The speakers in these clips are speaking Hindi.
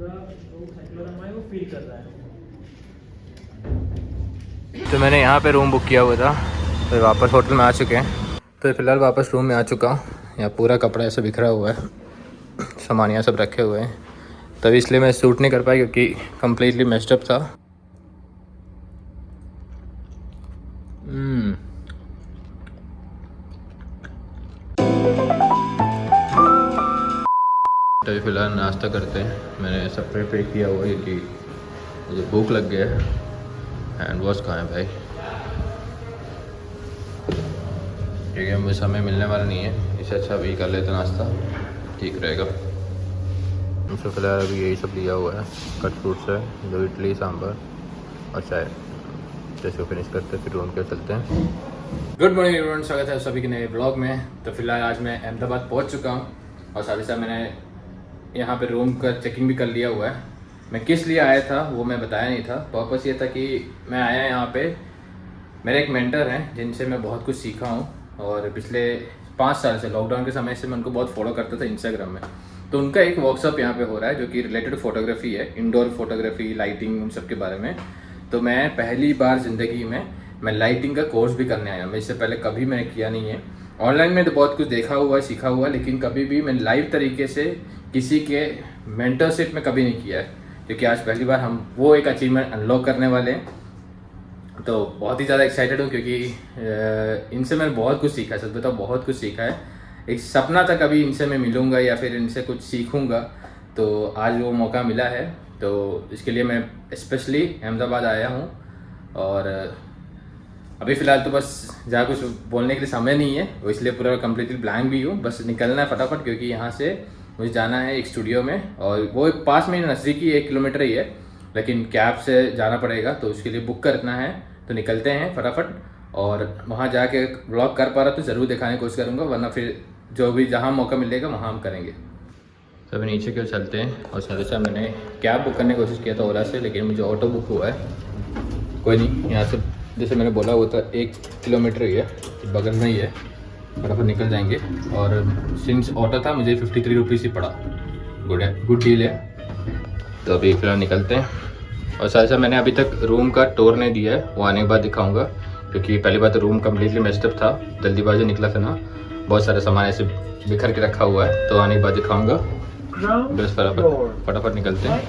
पूरा वो साइक्लोरम है वो फील कर रहा है। तो मैंने यहाँ पे रूम बुक किया हुआ था, तो वापस होटल में आ चुके हैं। तो फिलहाल वापस रूम में आ चुका हूँ। यहाँ पूरा कपड़ा ऐसे बिखरा हुआ है, सामानियाँ सब रखे हुए हैं, तभी इसलिए मैं शूट नहीं कर पाई क्योंकि कम्प्लीटली मेस्ड अप था। तो फिलहाल नाश्ता करते हैं। मैंने सब प्रिपेयर किया हुआ है क्योंकि मुझे भूख लग गया है। हैंड वॉश कहाँ है भाई, क्योंकि मुझे समय मिलने वाला नहीं है, इससे अच्छा अभी कर लेते नाश्ता, ठीक रहेगा। तो फिलहाल अभी यही सब लिया हुआ है, कट फ्रूट्स है, 2 इडली सांभर और चाय। जैसे फिनिश करते हैं फिर रूम के चलते हैं। गुड मॉर्निंग एवरीवन, स्वागत है सभी के नए ब्लॉग में। तो फिलहाल आज मैं अहमदाबाद पहुंच चुका हूं और साथ ही साथ मैंने यहाँ पे रूम का चेकिंग भी कर लिया हुआ है। मैं किस लिए आया था वो मैं बताया नहीं था। पर्पस ये था कि मैं आया यहाँ पे, मेरे एक मेंटर हैं जिनसे मैं बहुत कुछ सीखा हूँ और पिछले 5 साल से, लॉकडाउन के समय से मैं उनको बहुत फॉलो करता था इंस्टाग्राम में। तो उनका एक वर्कशॉप यहाँ पे हो रहा है जो कि रिलेटेड फोटोग्राफी है, इंडोर फोटोग्राफी, लाइटिंग, उन सब के बारे में। तो मैं पहली बार ज़िंदगी में मैं लाइटिंग का कोर्स भी करने आया। मैं इससे पहले कभी मैंने किया नहीं है। ऑनलाइन में तो बहुत कुछ देखा हुआ है, सीखा हुआ है, लेकिन कभी भी मैं लाइव तरीके से किसी के मेंटरशिप में कभी नहीं किया है, क्योंकि आज पहली बार हम वो एक अचीवमेंट अनलॉक करने वाले हैं। तो बहुत ही ज़्यादा एक्साइटेड हूँ क्योंकि इनसे मैंने बहुत कुछ सीखा है, सच बताओ बहुत कुछ सीखा है। एक सपना था कभी इनसे मैं मिलूँगा या फिर इनसे कुछ सीखूँगा, तो आज वो मौका मिला है। तो इसके लिए मैं स्पेशली अहमदाबाद आया हूँ और अभी फ़िलहाल तो बस जहाँ कुछ बोलने के लिए समय नहीं है, वो इसलिए पूरा कम्प्लीटली ब्लैंक भी हूँ। बस निकलना है फटाफट क्योंकि यहाँ से मुझे जाना है एक स्टूडियो में, और वो पास में नज़दीकी 1 किलोमीटर ही है, लेकिन कैब से जाना पड़ेगा, तो उसके लिए बुक करना है। तो निकलते हैं फटाफट, और वहाँ जाके व्लॉग कर पा रहा तो ज़रूर दिखाने की कोशिश करूँगा, वरना फिर जो भी जहाँ मौका मिलेगा वहाँ हम करेंगे। तो अभी नीचे क्यों चलते हैं। और साथ ही साथ मैंने कैब बुक करने की कोशिश किया था ओला से, लेकिन मुझे ऑटो बुक हुआ है। कोई नहीं, यहाँ से जैसे मैंने बोला वो तो 1 किलोमीटर ही है, बगल में ही है, फटाफट निकल जाएंगे। और सिंस ऑटो था मुझे 53 रुपीज़ ही पड़ा, गुड डील है। तो अभी फिलहाल निकलते हैं। और साथ ही साथ मैंने अभी तक रूम का टूर नहीं दिया है, वो आने के बाद दिखाऊंगा, क्योंकि पहली बात तो रूम कम्प्लीटली मेस्ड अप था, जल्दीबाजी निकला था ना, बहुत सारे सामान ऐसे बिखर के रखा हुआ है। तो आने के बाद दिखाऊंगा। बस फटाफट निकलते हैं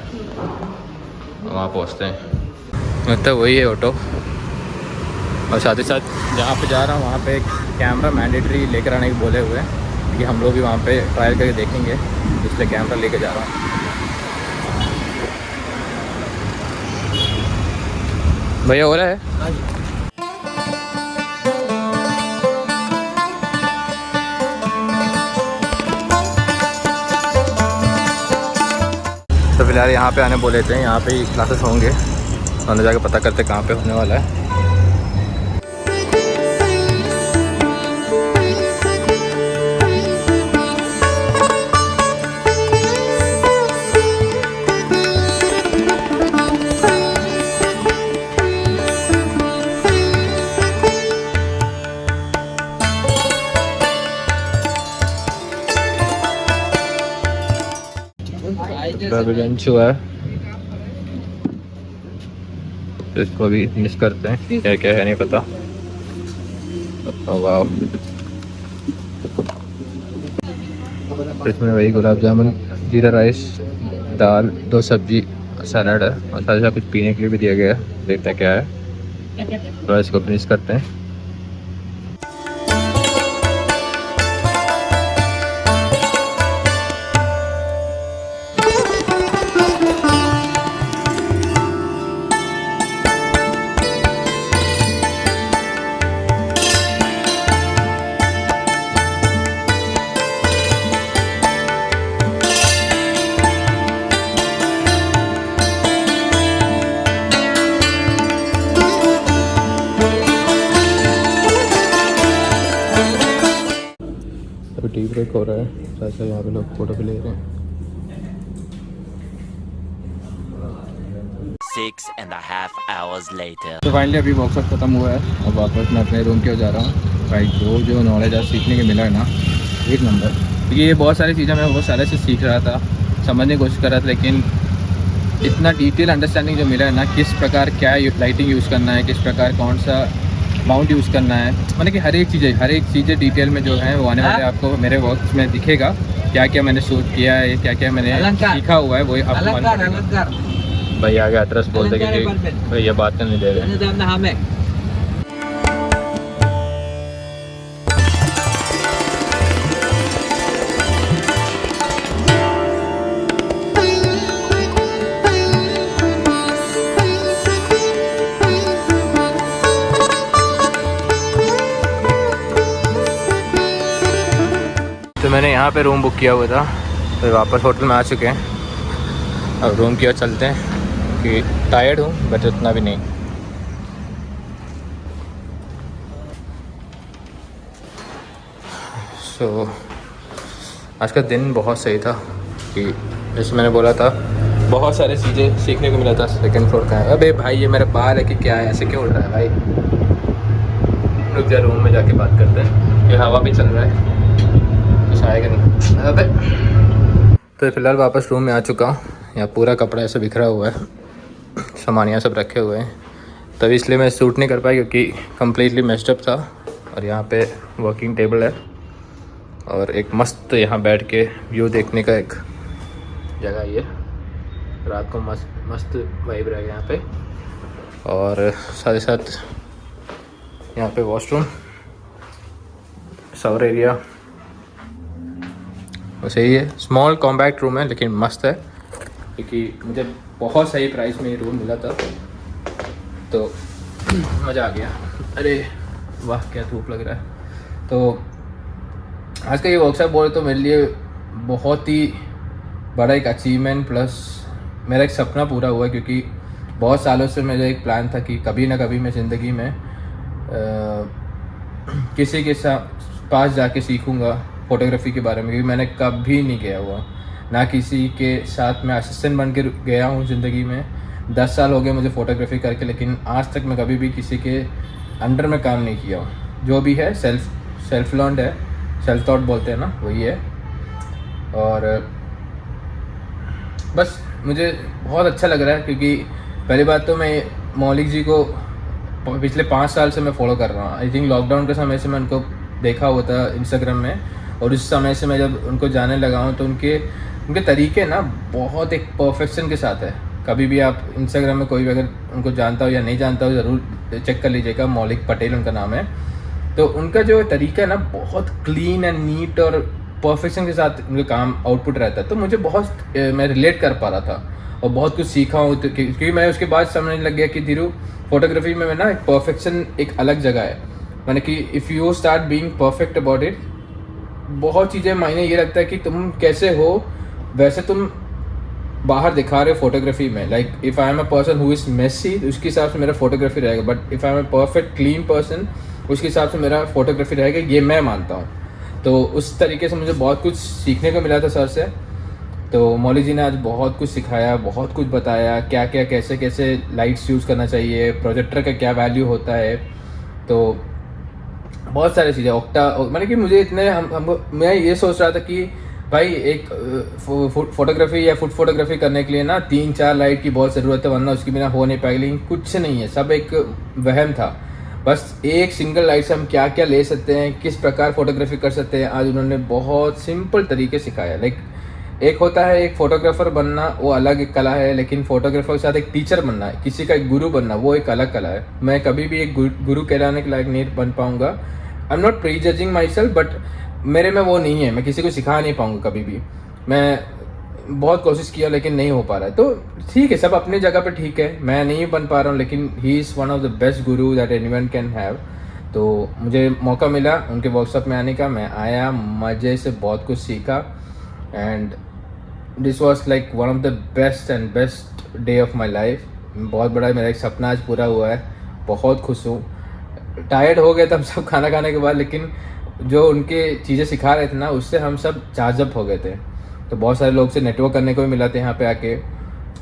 और वहाँ पहुँचते हैं। मतलब वही है ऑटो। और साथ ही साथ जहाँ पे जा रहा हूँ वहाँ पे कैमरा मैंडेटरी लेकर आने के बोले हुए हैं, क्योंकि हम लोग भी वहाँ पे ट्रायल करके देखेंगे, इसलिए कैमरा लेके जा रहा हूँ। भैया हो रहा है। तो फिलहाल यहाँ पे आने बोले थे, यहाँ पे ही क्लासेस होंगे, अंदर जाके पता करते कहाँ पे होने वाला है। लंच हुआ है, तो इसको भी मिस करते हैं, क्या क्या है नहीं पता। वाह, इसमें वही गुलाब जामुन, जीरा राइस, दाल, 2 सब्जी, सलाद है, और साथ ही साथ कुछ पीने के लिए भी दिया गया है। देखते हैं क्या है, तो इसको फिनिश करते हैं। टी ब्रेक हो रहा है, साथ साथ यहाँ पे लोग फोटो भी ले रहे हैं। 6.5 hours later. तो फाइनली अभी वर्कशॉप खत्म हुआ है, अब वापस मैं अपने रूम की ओर जा रहा हूँ। भाई जो नॉलेज आज सीखने के मिला है ना, 1 नंबर। क्योंकि ये बहुत सारी चीज़ें मैं बहुत सारे से सीख रहा था, समझने की कोशिश कर रहा था, लेकिन इतना डिटेल अंडरस्टैंडिंग जो मिला है ना, किस प्रकार क्या लाइटिंग यूज़ करना है, किस प्रकार कौन सा माउंट यूज़ करना है, मतलब कि हर एक चीज़ें डिटेल में जो है वो आने वाले आपको मेरे वर्क में दिखेगा। क्या क्या मैंने शूट किया है, क्या क्या मैंने सीखा हुआ है, वही आपको मालूम पड़ेगा। भाई आगे एड्रेस बोल देंगे कि भाई ये बात नहीं दे रहे। तो मैंने यहाँ पे रूम बुक किया हुआ था, तो वापस होटल में आ चुके हैं। अब रूम की ओर चलते हैं कि टायर्ड हूँ बट उतना भी नहीं। सो आज का दिन बहुत सही था कि जैसे मैंने बोला था बहुत सारी चीज़ें सीखने को मिला था। सेकंड फ्लोर का है। अबे भाई ये मेरा बाल है कि क्या है, ऐसे क्यों उड़ रहा है भाई? रुक जा, रूम में जाके बात करते हैं। ये हवा भी चल रहा है, आएगा नहीं। अबे तो फिलहाल वापस रूम में आ चुका हूँ। यहाँ पूरा कपड़ा ऐसे बिखरा हुआ है, सामानियाँ सब रखे हुए हैं, तभी इसलिए मैं शूट नहीं कर पाया क्योंकि कम्प्लीटली मेस्ड अप था। और यहाँ पे वर्किंग टेबल है और एक मस्त यहाँ बैठ के व्यू देखने का एक जगह। ये रात को मस्त वाइब रहेगा यहाँ पे। और साथ ही साथ यहाँ पे वॉशरूम, शावर एरिया वैसे ही है। स्मॉल कॉम्पैक्ट रूम है लेकिन मस्त है क्योंकि मुझे बहुत सही प्राइस में ये रूम मिला था, तो मज़ा आ गया। अरे वाह क्या धूप लग रहा है। तो आज का ये वर्कशॉप बोले तो मेरे लिए बहुत ही बड़ा एक अचीवमेंट प्लस मेरा एक सपना पूरा हुआ, क्योंकि बहुत सालों से मेरा एक प्लान था कि कभी ना कभी मैं ज़िंदगी में किसी के पास जाके सीखूंगा फ़ोटोग्राफी के बारे में, क्योंकि मैंने कभी नहीं किया हुआ। ना किसी के साथ मैं असिस्टेंट बन के गया हूँ ज़िंदगी में। 10 साल हो गए मुझे फ़ोटोग्राफी करके, लेकिन आज तक मैं कभी भी किसी के अंडर में काम नहीं किया हूँ। जो भी है सेल्फ लर्नड है, सेल्फ थॉट बोलते हैं ना, वही है। और बस मुझे बहुत अच्छा लग रहा है क्योंकि पहली बात तो मैं मौलिक जी को पिछले 5 साल से मैं फॉलो कर रहा हूँ। आई थिंक लॉकडाउन के समय से मैं उनको देखा हुआ था इंस्टाग्राम में, और उस समय से मैं जब उनको जाने लगा हूँ तो उनके तरीके ना बहुत एक परफेक्शन के साथ है। कभी भी आप इंस्टाग्राम में कोई भी अगर उनको जानता हो या नहीं जानता हो ज़रूर चेक कर लीजिएगा। मौलिक पटेल उनका नाम है। तो उनका जो तरीका है ना बहुत क्लीन एंड नीट और परफेक्शन के साथ उनका काम आउटपुट रहता है। तो मुझे बहुत मैं रिलेट कर पा रहा था और बहुत कुछ सीखा हूँ, तो क्योंकि मैं उसके बाद समझने लग गया कि धीरू फोटोग्राफी में ना एक परफेक्शन एक अलग जगह है। मैंने कि if you start being perfect about it, बहुत चीज़ें मायने ये रखता है कि तुम कैसे हो वैसे तुम बाहर दिखा रहे हो फोटोग्राफी में। Like if I am a person who is messy, उसके हिसाब से मेरा फोटोग्राफी रहेगा। But if I am a perfect clean person, उसके हिसाब से मेरा फोटोग्राफी रहेगा। ये मैं मानता हूँ। तो उस तरीके से मुझे बहुत कुछ सीखने को मिला था सर से। तो मौली जी ने आज बहुत कुछ सिखाया, बहुत कुछ बताया, क्या क्या कैसे कैसे लाइट्स यूज़ करना चाहिए, प्रोजेक्टर का क्या वैल्यू होता है। तो बहुत सारी चीज़ें मतलब कि मुझे इतने हमको मैं ये सोच रहा था कि भाई एक फोटोग्राफी या फूड फोटोग्राफी करने के लिए ना 3-4 लाइट की बहुत ज़रूरत है, वरना उसके बिना हो नहीं पाएगी। लेकिन कुछ नहीं है, सब एक वहम था। बस एक सिंगल लाइट से हम क्या क्या ले सकते हैं, किस प्रकार फोटोग्राफी कर सकते हैं, आज उन्होंने बहुत सिंपल तरीके सिखाया। लाइक एक होता है एक फोटोग्राफर बनना, वो अलग एक कला है, लेकिन फोटोग्राफर के साथ एक टीचर बनना है, किसी का एक गुरु बनना, वो एक अलग कला है। मैं कभी भी एक गुरु कहलाने के लायक नहीं बन पाऊंगा। I am not pre judging my self, but मेरे में वो नहीं है। मैं किसी को सिखा नहीं पाऊंगा कभी भी। मैं बहुत कोशिश किया लेकिन नहीं हो पा रहा है। तो ठीक है, सब अपनी जगह पे ठीक है। मैं नहीं बन पा रहा हूँ, लेकिन he is one of the best Guru that anyone can have. तो मुझे मौका मिला उनके वर्कशॉप में आने का, मैं आया, मज़े से बहुत कुछ सीखा। And this was like one of the best day of my life. बहुत बड़ा मेरा एक सपना आज पूरा हुआ है। बहुत खुश हूँ। टायर्ड हो गए थे हम सब खाना खाने के बाद, लेकिन जो उनके चीज़ें सिखा रहे थे ना, उससे हम सब चार्जअप हो गए थे। तो बहुत सारे लोग से नेटवर्क करने को भी मिला था यहाँ पे आके।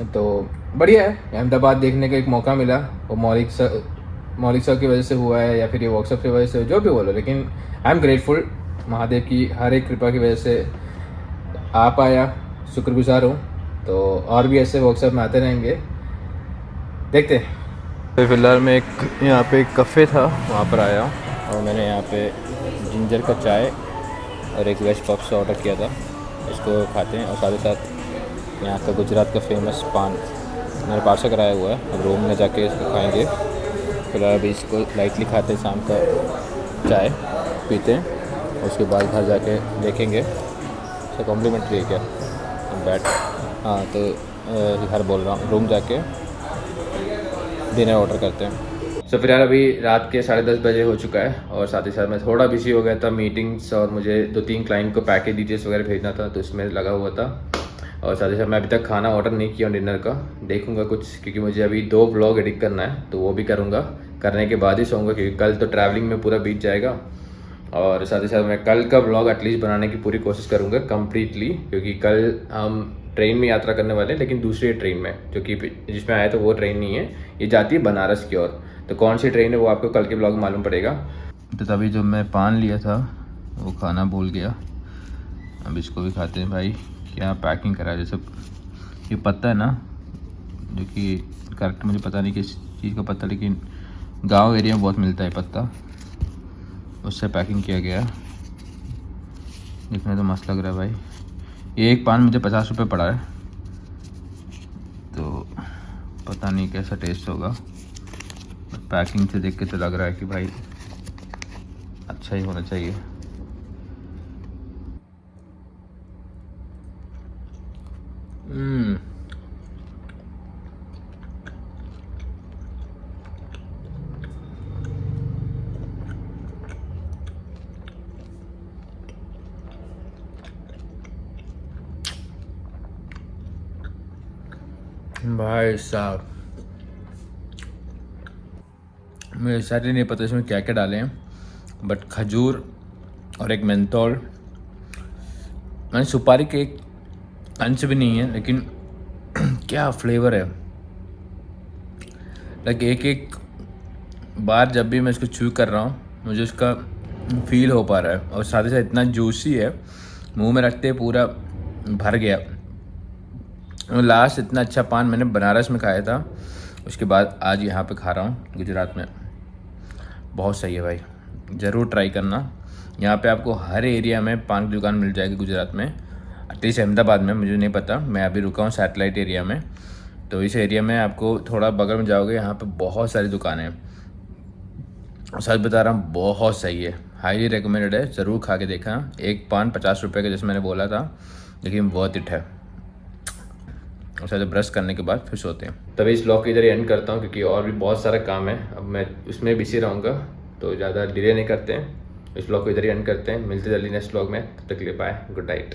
तो बढ़िया है, अहमदाबाद देखने का एक मौका मिला। वो मौलिक सर की वजह से हुआ है या फिर ये वर्कशॉप की वजह से, जो भी बोलो, लेकिन आई एम ग्रेटफुल। महादेव की हर एक कृपा की वजह से आ पाया, शुक्रगुजार हूँ। तो और भी ऐसे वर्कशॉप में आते रहेंगे, देखते हैं। तो फिलहाल मैं एक यहाँ पे एक कैफ़े था वहाँ पर आया हूँ और मैंने यहाँ पे जिंजर का चाय और एक वेज पफ्स ऑर्डर किया था, इसको खाते हैं। और साथ ही साथ यहाँ का गुजरात का फेमस पान मैंने पार्सल कराया हुआ है, अब रूम में जाके इसको खाएंगे। फिलहाल अभी इसको लाइटली खाते हैं, शाम का चाय पीते हैं, उसके बाद घर जाके देखेंगे इसका कॉम्प्लीमेंट्री है क्या बैठ। हाँ तो घर बोल रहा हूँ, रूम जाके डिनर ऑर्डर करते हैं। तो फिलहाल अभी रात के 10:30 बजे हो चुका है और साथ ही साथ मैं थोड़ा बिजी हो गया था मीटिंग्स, और मुझे 2-3 क्लाइंट को पैकेज डिटेल्स वगैरह भेजना था, तो इसमें लगा हुआ था। और साथ ही साथ मैं अभी तक खाना ऑर्डर नहीं किया डिनर का, देखूंगा कुछ, क्योंकि मुझे अभी 2 व्लॉग एडिट करना है, तो वो भी करूँगा। करने के बाद ही सोऊंगा, क्योंकि कल तो ट्रैवलिंग में पूरा बीत जाएगा। और साथ ही साथ मैं कल का व्लॉग एटलीस्ट बनाने की पूरी कोशिश करूँगा कम्प्लीटली, क्योंकि कल हम ट्रेन में यात्रा करने वाले हैं, लेकिन दूसरी ट्रेन में, जो कि जिसमें आया तो वो ट्रेन नहीं है, ये जाती है बनारस की ओर। तो कौन सी ट्रेन है वो आपको कल के ब्लॉग में मालूम पड़ेगा। तो तभी जो मैं पान लिया था वो खाना भूल गया, अब इसको भी खाते हैं। भाई क्या पैकिंग करा है, जैसे ये पत्ता है ना, जो कि करेक्ट मुझे पता नहीं किस चीज़ का पत्ता, लेकिन गांव एरिया में बहुत मिलता है पत्ता, उससे पैकिंग किया गया। दिखने तो मस्त लग रहा है भाई। ये एक पान मुझे 50 रुपये पड़ा है, तो पता नहीं कैसा टेस्ट होगा। पैकिंग से देख के तो लग रहा है कि भाई अच्छा ही होना चाहिए। भाई साहब मुझे एक्चुअली नहीं पता इसमें क्या क्या डाले हैं, बट खजूर और एक मेंथोल, मैंने सुपारी के एक अंश भी नहीं है, लेकिन क्या फ्लेवर है। लाइक एक एक बार जब भी मैं इसको च्यू कर रहा हूँ मुझे उसका फील हो पा रहा है, और साथ ही साथ इतना जूसी है, मुंह में रखते पूरा भर गया। लास्ट इतना अच्छा पान मैंने बनारस में खाया था, उसके बाद आज यहाँ पे खा रहा हूँ गुजरात में। बहुत सही है भाई, ज़रूर ट्राई करना। यहाँ पे आपको हर एरिया में पान की दुकान मिल जाएगी गुजरात में, एटलीस्ट अहमदाबाद में, मुझे नहीं पता, मैं अभी रुका हूँ सैटेलाइट एरिया में। तो इस एरिया में आपको थोड़ा बगल में जाओगे, यहाँ पे बहुत सारी दुकानें हैं, सच बता रहा हूँ बहुत सही है, हाईली रिकमेंडेड है, ज़रूर खा के देखा। एक पान 50 रुपये का जैसे मैंने बोला था, लेकिन वर्थ इट है। और शायद ब्रश करने के बाद फिर सोते हैं। तभी इस व्लॉग को इधर एंड करता हूँ, क्योंकि और भी बहुत सारा काम है, अब मैं उसमें बिजी रहूँगा, तो ज़्यादा डिले नहीं करते हैं। इस व्लॉग को इधर एंड करते हैं, मिलते जल्दी नेक्स्ट व्लॉग में, तब तक के लिए बाय, गुड नाइट।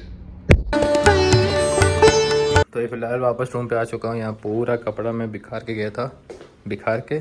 तो ये फिलहाल वापस रूम पे आ चुका हूँ। यहाँ पूरा कपड़ा मैं बिखार के गया था, बिखार के